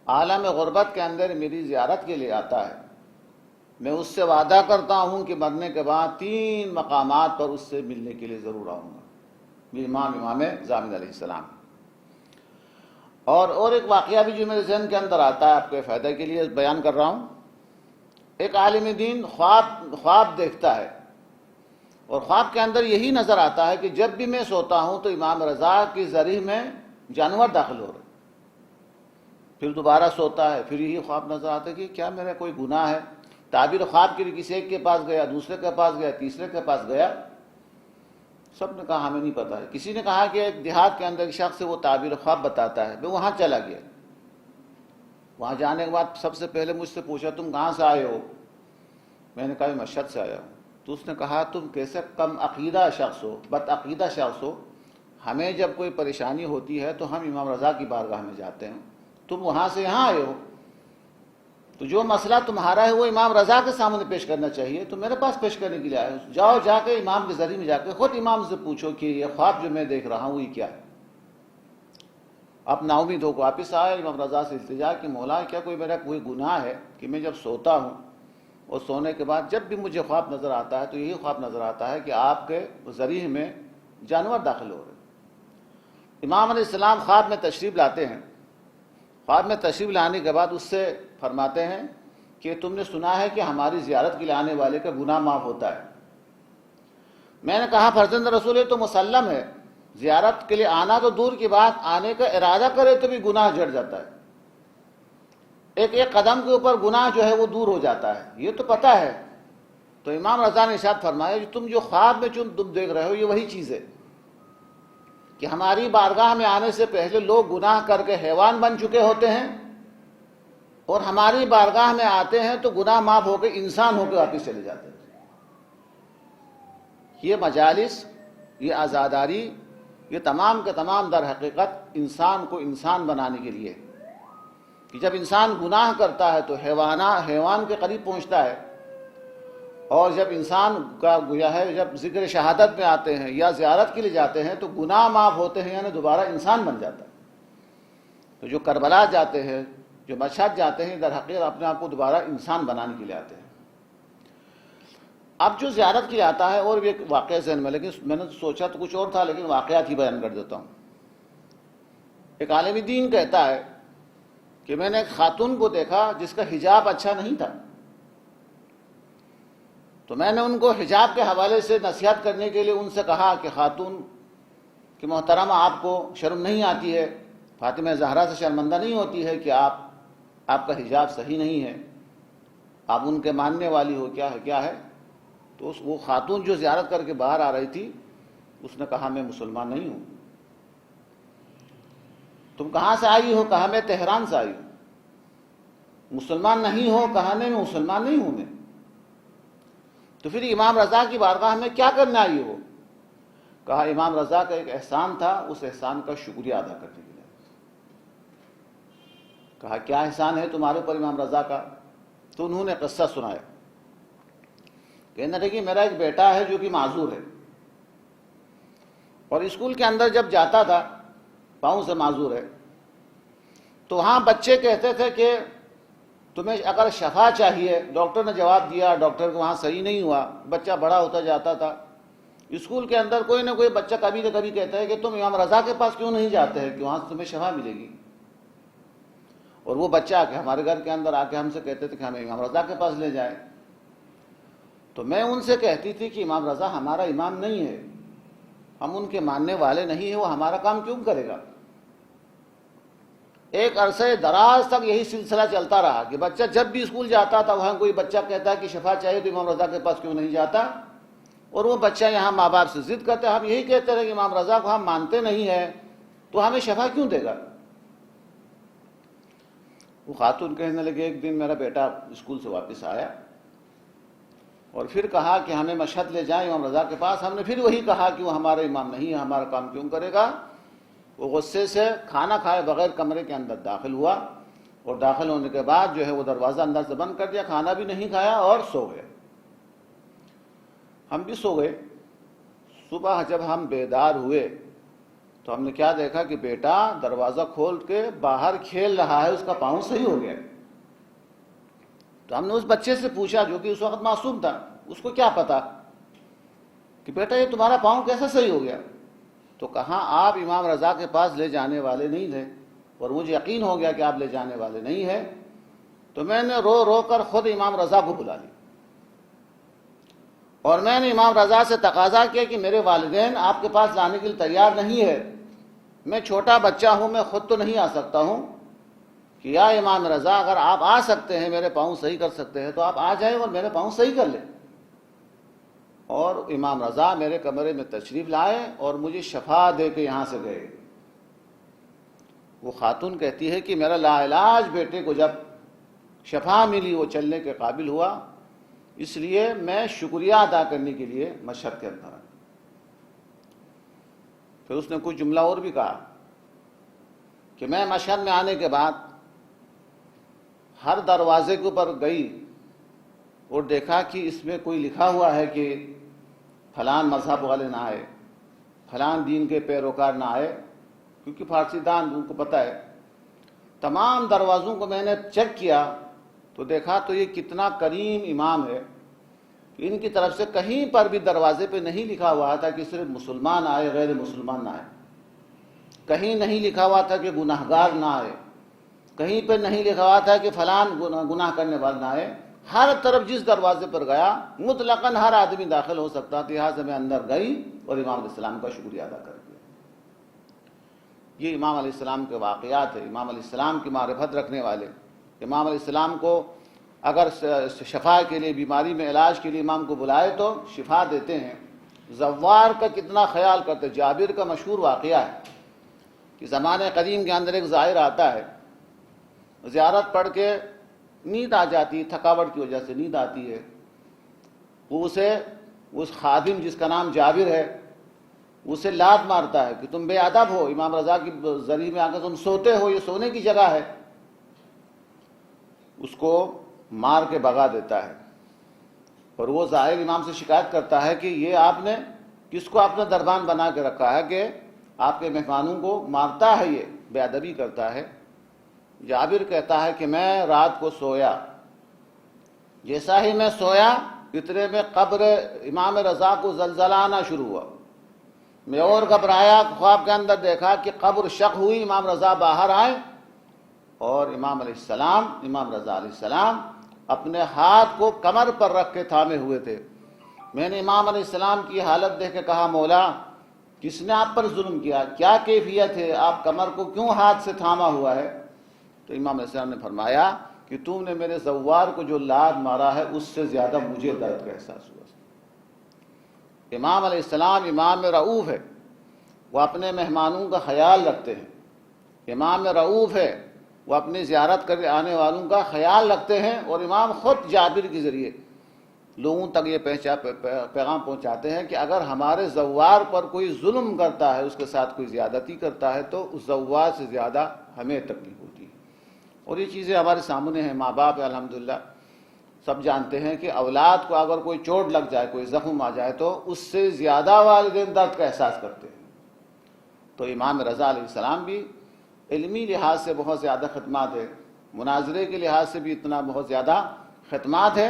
عالم غربت کے اندر میری زیارت کے لیے آتا ہے، میں اس سے وعدہ کرتا ہوں کہ مرنے کے بعد 3 مقامات پر اس سے ملنے کے لیے ضرور آؤں گا۔ یہ امام ضامن علیہ السلام۔ اور ایک واقعہ بھی جو میرے ذہن کے اندر آتا ہے، آپ کے فائدہ کے لیے بیان کر رہا ہوں۔ ایک عالم دین خواب دیکھتا ہے، اور خواب کے اندر یہی نظر آتا ہے کہ جب بھی میں سوتا ہوں تو امام رضا کی ذریعہ میں جانور داخل ہو رہے، پھر دوبارہ سوتا ہے، پھر یہی خواب نظر آتا ہے کہ کیا میرا کوئی گناہ ہے؟ تعبیر خواب کے لیے کسی ایک کے پاس گیا، دوسرے کے پاس گیا، تیسرے کے پاس گیا، سب نے کہا ہمیں نہیں پتا ہے۔ کسی نے کہا کہ ایک دیہات کے اندر ایک شخص سے وہ تعبیر خواب بتاتا ہے، میں وہاں چلا گیا۔ وہاں جانے کے بعد سب سے پہلے مجھ سے پوچھا تم کہاں سے آئے ہو؟ میں نے کہا میں مشہد سے آیا ہوں۔ تو اس نے کہا تم کیسے کم عقیدہ شخص ہو، بد عقیدہ شخص ہو، ہمیں جب کوئی پریشانی ہوتی ہے تو ہم امام رضا کی بارگاہ میں جاتے ہیں، تم وہاں سے یہاں آئے ہو، تو جو مسئلہ تمہارا ہے وہ امام رضا کے سامنے پیش کرنا چاہیے، تو میرے پاس پیش کرنے کے لیے آئے ہو، جاؤ جا کے امام کے ذریعے میں جا کے خود امام سے پوچھو کہ یہ خواب جو میں دیکھ رہا ہوں یہ کیا ہے۔ اب نا امید ہو کو واپس آیا، امام رضا سے التجا کہ مولا کیا میرا کوئی گناہ ہے کہ میں جب سوتا ہوں اور سونے کے بعد جب بھی مجھے خواب نظر آتا ہے تو یہی خواب نظر آتا ہے کہ آپ کے ذریعے میں جانور داخل ہو رہے۔ امام علیہ السلام خواب میں تشریف لاتے ہیں، خواب میں تشریف لانے کے بعد اس سے فرماتے ہیں کہ تم نے سنا ہے کہ ہماری زیارت کے لیے آنے والے کا گناہ معاف ہوتا ہے۔ میں نے کہا فرزند رسول ہے تو مسلم ہے، زیارت کے لیے آنا تو دور کی بات، آنے کا ارادہ کرے تو بھی گناہ جڑ جاتا ہے، ایک ایک قدم کے اوپر گناہ جو ہے وہ دور ہو جاتا ہے، یہ تو پتہ ہے۔ تو امام رضا نے ارشاد فرمایا تم جو خواب میں تم دیکھ رہے ہو یہ وہی چیز ہے کہ ہماری بارگاہ میں آنے سے پہلے لوگ گناہ کر کے حیوان بن چکے ہوتے ہیں، اور ہماری بارگاہ میں آتے ہیں تو گناہ معاف ہو کے انسان ہو کے واپس چلے جاتے ہیں۔ یہ مجالس، یہ عزاداری یہ تمام کے تمام در حقیقت انسان کو انسان بنانے کے لیے، کہ جب انسان گناہ کرتا ہے تو حیوان کے قریب پہنچتا ہے، اور جب انسان کا گویا ہے جب ذکر شہادت میں آتے ہیں یا زیارت کے لیے جاتے ہیں تو گناہ معاف ہوتے ہیں، یعنی دوبارہ انسان بن جاتا ہے۔ تو جو کربلا جاتے ہیں، جو مشہد جاتے ہیں، در حقیقت اپنے آپ کو دوبارہ انسان بنانے کے لیے آتے ہیں۔ اب جو زیارت کے لیے آتا ہے، اور بھی ایک واقعہ ذہن میں، لیکن میں نے سوچا تو کچھ اور تھا، لیکن واقعات ہی بیان کر دیتا ہوں۔ ایک عالم دین کہتا ہے کہ میں نے ایک خاتون کو دیکھا جس کا حجاب اچھا نہیں تھا، تو میں نے ان کو حجاب کے حوالے سے نصیحت کرنے کے لیے ان سے کہا کہ خاتون کہ محترمہ، آپ کو شرم نہیں آتی ہے، فاطمہ زہرا سے شرمندہ نہیں ہوتی ہے کہ آپ کا حجاب صحیح نہیں ہے، آپ ان کے ماننے والی ہو، کیا ہے؟ تو وہ خاتون جو زیارت کر کے باہر آ رہی تھی، اس نے کہا میں مسلمان نہیں ہوں۔ تم کہاں سے آئی ہو؟ کہا میں تہران سے آئی ہوں۔ مسلمان نہیں ہو؟ کہا نہیں میں مسلمان نہیں ہوں میں۔ تو پھر امام رضا کی بارگاہ میں کیا کرنے آئی ہو؟ کہا امام رضا کا ایک احسان تھا، اس احسان کا شکریہ ادا کرنے کے لیے۔ کہا کیا احسان ہے تمہارے اوپر امام رضا کا؟ تو انہوں نے قصہ سنایا، کہنے لگے میرا ایک بیٹا ہے جو کہ معذور ہے، اور اسکول کے اندر جب جاتا تھا پاؤں سے معذور ہے، تو وہاں بچے کہتے تھے کہ تمہیں اگر شفا چاہیے، ڈاکٹر نے جواب دیا، ڈاکٹر کو وہاں صحیح نہیں ہوا، بچہ بڑا ہوتا جاتا تھا، اسکول کے اندر کوئی نہ کوئی بچہ کبھی نہ کبھی کہتا ہے کہ تم امام رضا کے پاس کیوں نہیں جاتے ہیں کہ وہاں سے تمہیں شفا ملے گی، اور وہ بچہ آ کے ہمارے گھر کے اندر آ کے ہم سے کہتے تھے کہ ہمیں امام رضا کے پاس لے جائیں۔ تو میں ان سے کہتی تھی کہ امام رضا ہمارا امام نہیں ہے، ہم ان کے ماننے والے نہیں ہیں، وہ ہمارا کام کیوں کرے گا؟ ایک عرصے دراز تک یہی سلسلہ چلتا رہا کہ بچہ جب بھی اسکول جاتا تھا وہاں کوئی بچہ کہتا ہے کہ شفا چاہیے تو امام رضا کے پاس کیوں نہیں جاتا، اور وہ بچہ یہاں ماں باپ سے ضد کرتا ہے، ہم یہی کہتے رہے کہ امام رضا کو ہم مانتے نہیں ہیں تو ہمیں شفا کیوں دے گا؟ وہ خاتون کہنے لگے ایک دن میرا بیٹا اسکول سے واپس آیا اور پھر کہا کہ ہمیں مشہد لے جائیں امام رضا کے پاس۔ ہم نے پھر وہی کہا کہ وہ ہمارا امام نہیں ہے، ہمارا کام کیوں کرے گا؟ وہ غصے سے کھانا کھائے بغیر کمرے کے اندر داخل ہوا، اور داخل ہونے کے بعد جو ہے وہ دروازہ اندر سے بند کر دیا، کھانا بھی نہیں کھایا اور سو گئے۔ ہم بھی سو گئے۔ صبح جب ہم بیدار ہوئے تو ہم نے کیا دیکھا کہ بیٹا دروازہ کھول کے باہر کھیل رہا ہے، اس کا پاؤں صحیح ہو گیا۔ تو ہم نے اس بچے سے پوچھا جو کہ اس وقت معصوم تھا، اس کو کیا پتا کہ بیٹا یہ تمہارا پاؤں کیسے صحیح ہو گیا؟ تو کہاں آپ امام رضا کے پاس لے جانے والے نہیں تھے، اور مجھے یقین ہو گیا کہ آپ لے جانے والے نہیں ہیں، تو میں نے رو رو کر خود امام رضا کو بلا لیا، اور میں نے امام رضا سے تقاضا کیا کہ میرے والدین آپ کے پاس لانے کے لیے تیار نہیں ہے، میں چھوٹا بچہ ہوں، میں خود تو نہیں آ سکتا ہوں، کہ یا امام رضا اگر آپ آ سکتے ہیں، میرے پاؤں صحیح کر سکتے ہیں تو آپ آ جائیں اور میرے پاؤں صحیح کر لیں۔ اور امام رضا میرے کمرے میں تشریف لائے اور مجھے شفا دے کے یہاں سے گئے۔ وہ خاتون کہتی ہے کہ میرا لاعلاج بیٹے کو جب شفا ملی، وہ چلنے کے قابل ہوا، اس لیے میں شکریہ ادا کرنے کے لیے مشہد کے اندر آیا۔ پھر اس نے کچھ جملہ اور بھی کہا کہ میں مشہد میں آنے کے بعد ہر دروازے کے اوپر گئی اور دیکھا کہ اس میں کوئی لکھا ہوا ہے کہ فلان مذہب والے نہ آئے، فلان دین کے پیروکار نہ آئے، کیونکہ فارسی دان ان کو پتہ ہے۔ تمام دروازوں کو میں نے چیک کیا تو دیکھا تو یہ کتنا کریم امام ہے، ان کی طرف سے کہیں پر بھی دروازے پہ نہیں لکھا ہوا تھا کہ صرف مسلمان آئے، غیر مسلمان نہ آئے، کہیں نہیں لکھا ہوا تھا کہ گناہگار نہ آئے، کہیں پہ نہیں لکھا ہوا تھا کہ فلان گناہ کرنے والا نہ آئے۔ ہر طرف جس دروازے پر گیا مطلقاً ہر آدمی داخل ہو سکتا تھا، لہٰذا میں اندر گئی اور امام علیہ السلام کا شکریہ ادا کر دیا۔ یہ امام علیہ السلام کے واقعات ہیں، امام علیہ السلام کی معرفت رکھنے والے۔ امام علیہ السلام کو اگر شفا کے لیے، بیماری میں علاج کے لیے امام کو بلائے تو شفا دیتے ہیں۔ زوار کا کتنا خیال کرتے۔ جابر کا مشہور واقعہ ہے کہ زمانے قدیم کے اندر ایک زائر آتا ہے، زیارت پڑھ کے نیند آ جاتی، تھکاوٹ کی وجہ سے نیند آتی ہے، وہ اسے اس خادم جس کا نام جابر ہے اسے لات مارتا ہے کہ تم بے ادب ہو، امام رضا کی ذریعے میں آ کر تم سوتے ہو، یہ سونے کی جگہ ہے، اس کو مار کے بھگا دیتا ہے۔ اور وہ ظاہر امام سے شکایت کرتا ہے کہ یہ آپ نے کس کو اپنا دربان بنا کے رکھا ہے کہ آپ کے مہمانوں کو مارتا ہے، یہ بے ادبی کرتا ہے۔ جابر کہتا ہے کہ میں رات کو سویا، جیسا ہی میں سویا اتنے میں قبر امام رضا کو زلزلہ آنا شروع ہوا، میں اور گھبرایا، خواب کے اندر دیکھا کہ قبر شق ہوئی، امام رضا باہر آئے اور امام رضا علیہ السلام اپنے ہاتھ کو کمر پر رکھ کے تھامے ہوئے تھے۔ میں نے امام علیہ السلام کی حالت دیکھ کے کہا، مولا کس نے آپ پر ظلم کیا، کیا کیفیت ہے، آپ کمر کو کیوں ہاتھ سے تھاما ہوا ہے؟ تو امام علیہ السلام نے فرمایا کہ تم نے میرے زوار کو جو لات مارا ہے اس سے زیادہ مجھے درد کا احساس ہوا۔ امام علیہ السلام امام رؤوف ہے، وہ اپنے مہمانوں کا خیال رکھتے ہیں، امام رؤوف ہے، وہ اپنی زیارت کر آنے والوں کا خیال رکھتے ہیں، اور امام خود جابر کے ذریعے لوگوں تک یہ پیغام پہنچاتے ہیں کہ اگر ہمارے زوار پر کوئی ظلم کرتا ہے، اس کے ساتھ کوئی زیادتی کرتا ہے تو اس زوار سے زیادہ ہمیں تکلیف ہوتی ہے۔ اور یہ چیزیں ہمارے سامنے ہیں، ماں باپ الحمدللہ سب جانتے ہیں کہ اولاد کو اگر کوئی چوٹ لگ جائے، کوئی زخم آ جائے تو اس سے زیادہ والدین درد کا احساس کرتے ہیں۔ تو امام رضا علیہ السلام بھی علمی لحاظ سے بہت زیادہ خدمات ہے، مناظرے کے لحاظ سے بھی اتنا بہت زیادہ خدمات ہے،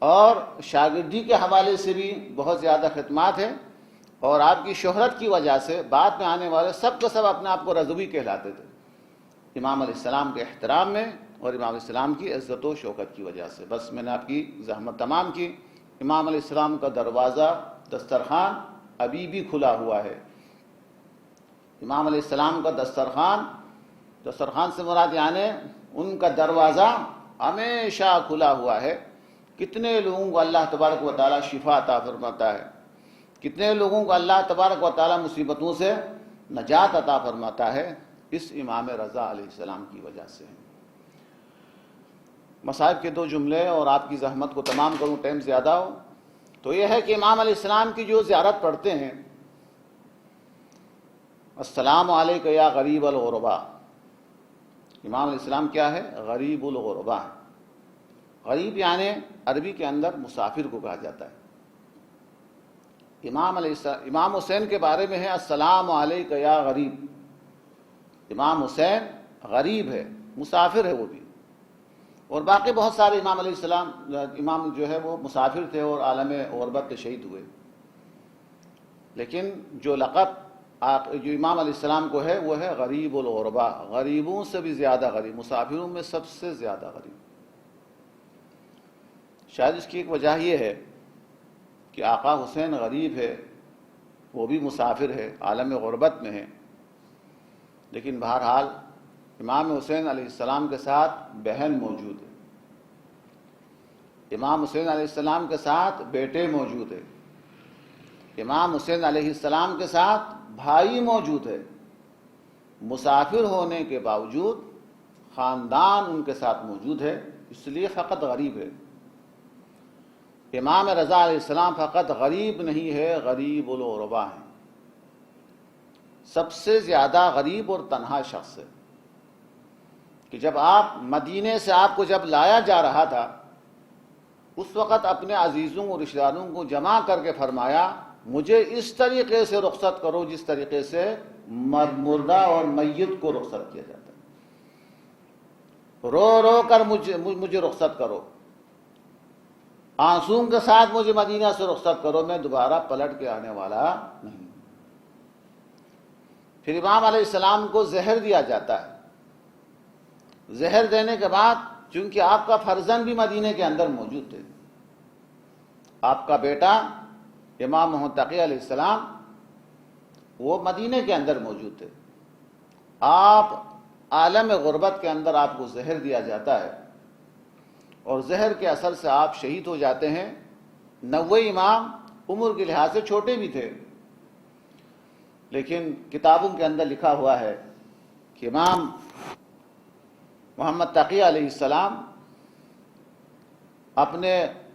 اور شاگردی کے حوالے سے بھی بہت زیادہ خدمات ہے، اور آپ کی شہرت کی وجہ سے بعد میں آنے والے سب کے سب اپنے آپ کو رضوی کہلاتے تھے، امام علیہ السلام کے احترام میں اور امام علیہ السلام کی عزت و شوکت کی وجہ سے۔ بس میں نے آپ کی زحمت تمام کی۔ امام علیہ السلام کا دروازہ دسترخوان ابھی بھی کھلا ہوا ہے۔ امام علیہ السلام کا دسترخوان سے مراد یعنی ان کا دروازہ ہمیشہ کھلا ہوا ہے۔ کتنے لوگوں کو اللہ تبارک و تعالی شفا عطا فرماتا ہے، کتنے لوگوں کو اللہ تبارک و تعالی مصیبتوں سے نجات عطا فرماتا ہے، اس امام رضا علیہ السلام کی وجہ سے۔ مصائب کے 2 جملے اور آپ کی زحمت کو تمام کروں، ٹائم زیادہ ہو تو یہ ہے کہ امام علیہ السلام کی جو زیارت پڑھتے ہیں، السلام علیک یا غریب الغربا، امام علیہ السلام کیا ہے؟ غریب الغربا۔ غریب یعنی عربی کے اندر مسافر کو کہا جاتا ہے۔ امام حسین کے بارے میں ہے السلام علیک یا غریب۔ امام حسین غریب ہے، مسافر ہے وہ بھی، اور باقی بہت سارے امام علیہ السلام امام جو ہے وہ مسافر تھے اور عالم غربت کے شہید ہوئے، لیکن جو لقب جو امام علیہ السلام کو ہے وہ ہے غریب الغربا، غریبوں سے بھی زیادہ غریب، مسافروں میں سب سے زیادہ غریب۔ شاید اس کی ایک وجہ یہ ہے کہ آقا حسین غریب ہے، وہ بھی مسافر ہے، عالم غربت میں ہے، لیکن بہرحال امام حسین علیہ السلام کے ساتھ بہن موجود ہے، امام حسین علیہ السلام کے ساتھ بیٹے موجود ہے، امام حسین علیہ السلام کے ساتھ بھائی موجود ہے، مسافر ہونے کے باوجود خاندان ان کے ساتھ موجود ہے، اس لیے فقط غریب ہے۔ امام رضا علیہ السلام فقط غریب نہیں ہے، غریب الغربا ہیں، سب سے زیادہ غریب اور تنہا شخص ہے، کہ جب آپ مدینے سے آپ کو جب لایا جا رہا تھا اس وقت اپنے عزیزوں اور رشتہ داروں کو جمع کر کے فرمایا مجھے اس طریقے سے رخصت کرو جس طریقے سے مردہ اور میت کو رخصت کیا جاتا ہے، رو رو کر مجھے رخصت کرو، آنسوں کے ساتھ مجھے مدینہ سے رخصت کرو، میں دوبارہ پلٹ کے آنے والا نہیں۔ پھر امام علیہ السلام کو زہر دیا جاتا ہے، زہر دینے کے بعد چونکہ آپ کا فرزند بھی مدینے کے اندر موجود تھے، آپ کا بیٹا امام محمد تقی علیہ السلام وہ مدینے کے اندر موجود تھے، آپ عالم غربت کے اندر آپ کو زہر دیا جاتا ہے، اور زہر کے اثر سے آپ شہید ہو جاتے ہیں۔ 90 امام عمر کے لحاظ سے چھوٹے بھی تھے، لیکن کتابوں کے اندر لکھا ہوا ہے کہ امام محمد تقی علیہ السلام اپنے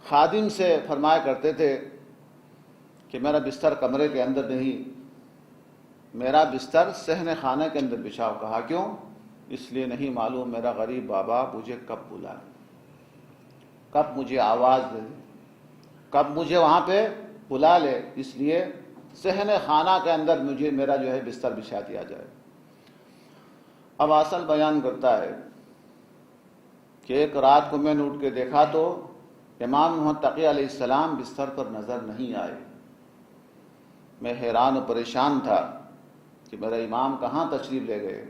خادم سے فرمایا کرتے تھے کہ میرا بستر کمرے کے اندر نہیں، میرا بستر صحن خانہ کے اندر بچھاؤ. کہا کیوں؟ اس لیے نہیں معلوم میرا غریب بابا مجھے کب بلا لے، کب مجھے آواز دے دے، کب مجھے وہاں پہ بلا لے، اس لیے صحن خانہ کے اندر مجھے میرا جو ہے بستر بچھا دیا جائے. اب اصل بیان کرتا ہے کہ ایک رات کو میں نے اٹھ کے دیکھا تو امام محمد تقی علیہ السلام بستر پر نظر نہیں آئے. میں حیران و پریشان تھا کہ میرا امام کہاں تشریف لے گئے.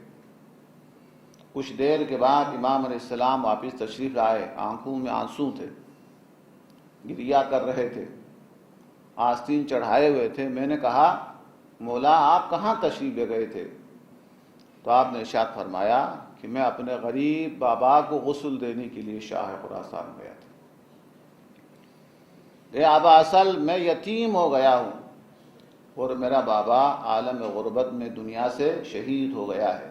کچھ دیر کے بعد امام علیہ السلام واپس تشریف لائے. آنکھوں میں آنسو تھے، گریا کر رہے تھے، آستین چڑھائے ہوئے تھے. میں نے کہا مولا آپ کہاں تشریف لے گئے تھے؟ تو آپ نے ارشاد فرمایا کہ میں اپنے غریب بابا کو غسل دینے کے لیے شاہ خراسان گیا تھا. اے آبا اصل میں یتیم ہو گیا ہوں اور میرا بابا عالم غربت میں دنیا سے شہید ہو گیا ہے.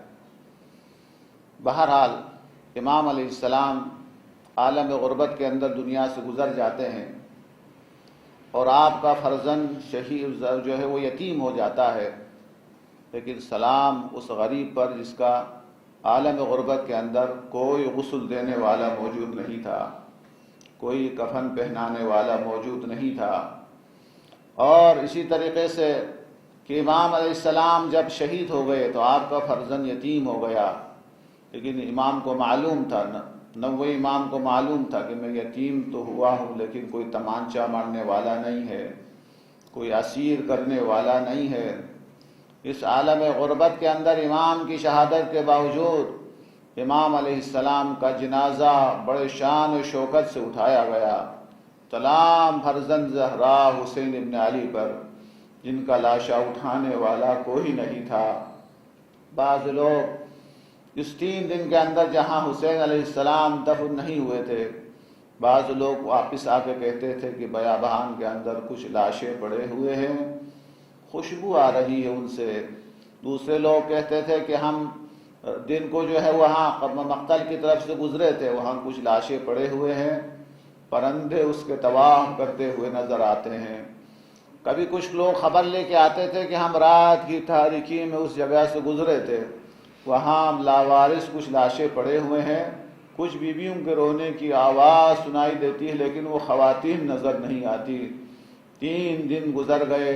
بہرحال امام علیہ السلام عالم غربت کے اندر دنیا سے گزر جاتے ہیں اور آپ کا فرزند شہید جو ہے وہ یتیم ہو جاتا ہے. لیکن سلام اس غریب پر جس کا عالم غربت کے اندر کوئی غسل دینے والا موجود نہیں تھا، کوئی کفن پہنانے والا موجود نہیں تھا. اور اسی طریقے سے کہ امام علیہ السلام جب شہید ہو گئے تو آپ کا فرزند یتیم ہو گیا. لیکن امام کو معلوم تھا، نوے امام کو معلوم تھا کہ میں یتیم تو ہوا ہوں لیکن کوئی تمانچہ مارنے والا نہیں ہے، کوئی اسیر کرنے والا نہیں ہے. اس عالم غربت کے اندر امام کی شہادت کے باوجود امام علیہ السلام کا جنازہ بڑے شان و شوکت سے اٹھایا گیا. سلام فرزند زہرا حسین ابن علی پر جن کا لاشا اٹھانے والا کوئی نہیں تھا. بعض لوگ اس 3 دن کے اندر جہاں حسین علیہ السلام دفن نہیں ہوئے تھے، بعض لوگ واپس آ کے کہتے تھے کہ بیابان کے اندر کچھ لاشیں پڑے ہوئے ہیں، خوشبو آ رہی ہے ان سے. دوسرے لوگ کہتے تھے کہ ہم دن کو جو ہے وہاں مقتل کی طرف سے گزرے تھے، وہاں کچھ لاشیں پڑے ہوئے ہیں، پرندے اس کے طواف کرتے ہوئے نظر آتے ہیں. کبھی کچھ لوگ خبر لے کے آتے تھے کہ ہم رات کی تاریکی میں اس جگہ سے گزرے تھے، وہاں لاوارث کچھ لاشیں پڑے ہوئے ہیں، کچھ بیویوں کے رونے کی آواز سنائی دیتی ہے لیکن وہ خواتین نظر نہیں آتی. 3 دن گزر گئے.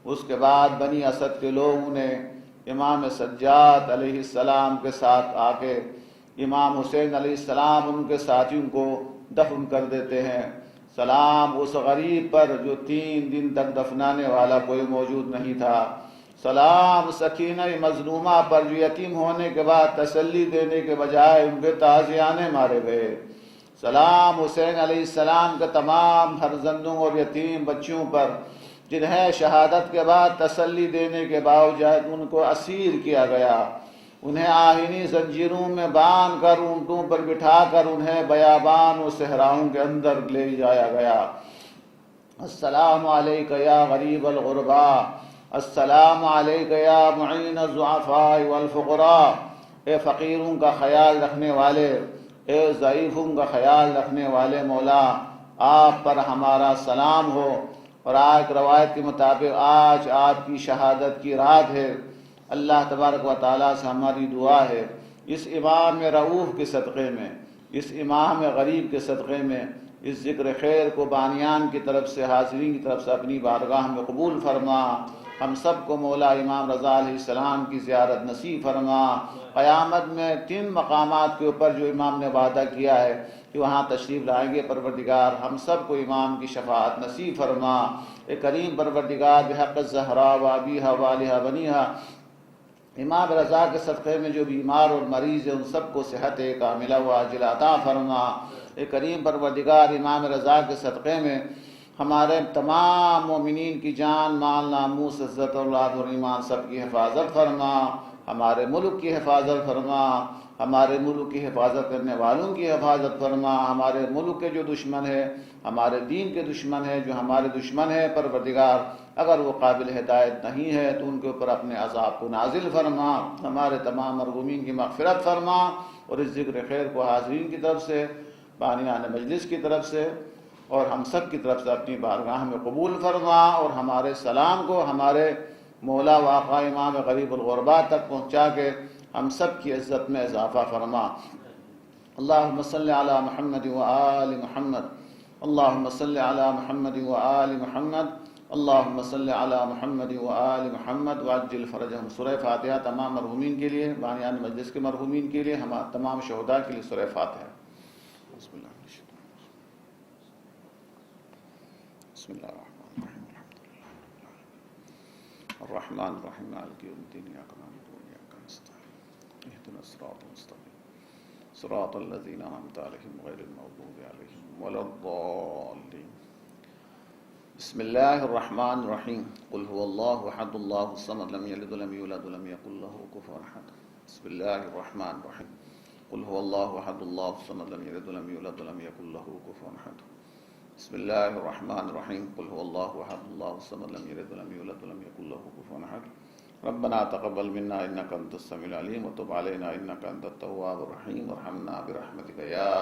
اس کے بعد بنی اسد کے لوگوں نے امام سجاد علیہ السلام کے ساتھ آ کے امام حسین علیہ السلام ان کے ساتھیوں کو دفن کر دیتے ہیں. سلام اس غریب پر جو 3 دن تک دفنانے والا کوئی موجود نہیں تھا. سلام سکینہ مظلومہ پر جو یتیم ہونے کے بعد تسلی دینے کے بجائے ان کے تازیانے مارے گئے. سلام حسین علیہ السلام کے تمام فرزندوں اور یتیم بچوں پر جنہیں شہادت کے بعد تسلی دینے کے باوجود ان کو اسیر کیا گیا، انہیں آہنی زنجیروں میں باندھ کر اونٹوں پر بٹھا کر انہیں بیابان و صحراؤں کے اندر لے جایا گیا. السلام علیک یا غریب الغرباء، السلام علیک یا معین الضعفاء والفقراء. اے فقیروں کا خیال رکھنے والے، اے ضعیفوں کا خیال رکھنے والے مولا، آپ پر ہمارا سلام ہو. اور آج روایت کے مطابق آج آپ کی شہادت کی رات ہے. اللہ تبارک و تعالیٰ سے ہماری دعا ہے اس امام رؤوف کے صدقے میں، اس امام غریب کے صدقے میں، اس ذکر خیر کو بانیان کی طرف سے، حاضرین کی طرف سے اپنی بارگاہ میں قبول فرما. ہم سب کو مولا امام رضا علیہ السلام کی زیارت نصیب فرما. قیامت میں 3 مقامات کے اوپر جو امام نے وعدہ کیا ہے کہ وہاں تشریف لائیں گے، پروردگار ہم سب کو امام کی شفاعت نصیب فرما. اے کریم پروردگار بحق الزہرا و ابیہا والہا بنیہا، امام رضا کے صدقے میں جو بیمار اور مریض ہیں ان سب کو صحت کاملہ و عاجلہ عطا فرما. اے کریم پروردگار امام رضا کے صدقے میں ہمارے تمام مومنین کی جان، مال، ناموس، عزت، اولاد اور ایمان سب کی حفاظت فرما. ہمارے ملک کی حفاظت فرما، ہمارے ملک کی حفاظت کرنے والوں کی حفاظت فرما. ہمارے ملک کے جو دشمن ہے، ہمارے دین کے دشمن ہے، جو ہمارے دشمن ہے پروردگار اگر وہ قابل ہدایت نہیں ہے تو ان کے اوپر اپنے عذاب کو نازل فرما. ہمارے تمام مرحومین کی مغفرت فرما اور اس ذکر خیر کو حاضرین کی طرف سے، بانیان مجلس کی طرف سے اور ہم سب کی طرف سے اپنی بارگاہ میں قبول فرما. اور ہمارے سلام کو ہمارے مولا و آقا امام غریب الغربا تک پہنچا کے ہم سب کی عزت میں اضافہ فرما. اللہم صلی علی محمد و آل محمد. اللہم صلی علی محمد و آل محمد. اللہم صلی علی محمد و آل محمد وعجل فرجہم. سورہ فاتحہ تمام مرحومین کے لیے، بانیان مجلس کے مرحومین کے لیے، ہم تمام شہداء کے لیے سورہ فاتحہ. بسم اللہ بسم اللہ الرحمن الرحیم مالک یوم الدین ایاک نعبد و ایاک نستعین اہدنا الصراط المستقیم صراط الذین انعمت علیہم غیر المغضوب علیہم ولا الضالین. بسم اللہ الرحمن الرحیم. قل هو اللہ احد اللہ الصمد لم یلد ولم یولد ولم یکن له کفوا احد. بسم اللہ الرحمن الرحیم. قل هو اللہ احد اللہ الصمد لم یلد ولم یولد ولم یکن له کفوا احد. بسم اللہ الرحمن الرحیم. قل هو اللہ احد اللہ الصمد لم یلد ولم یولد ولم یکن له کفوا احد. ربنا تقبل منا انک انت السمیع العلیم وتب علینا انک انت التواب الرحیم وارحمنا برحمتک یا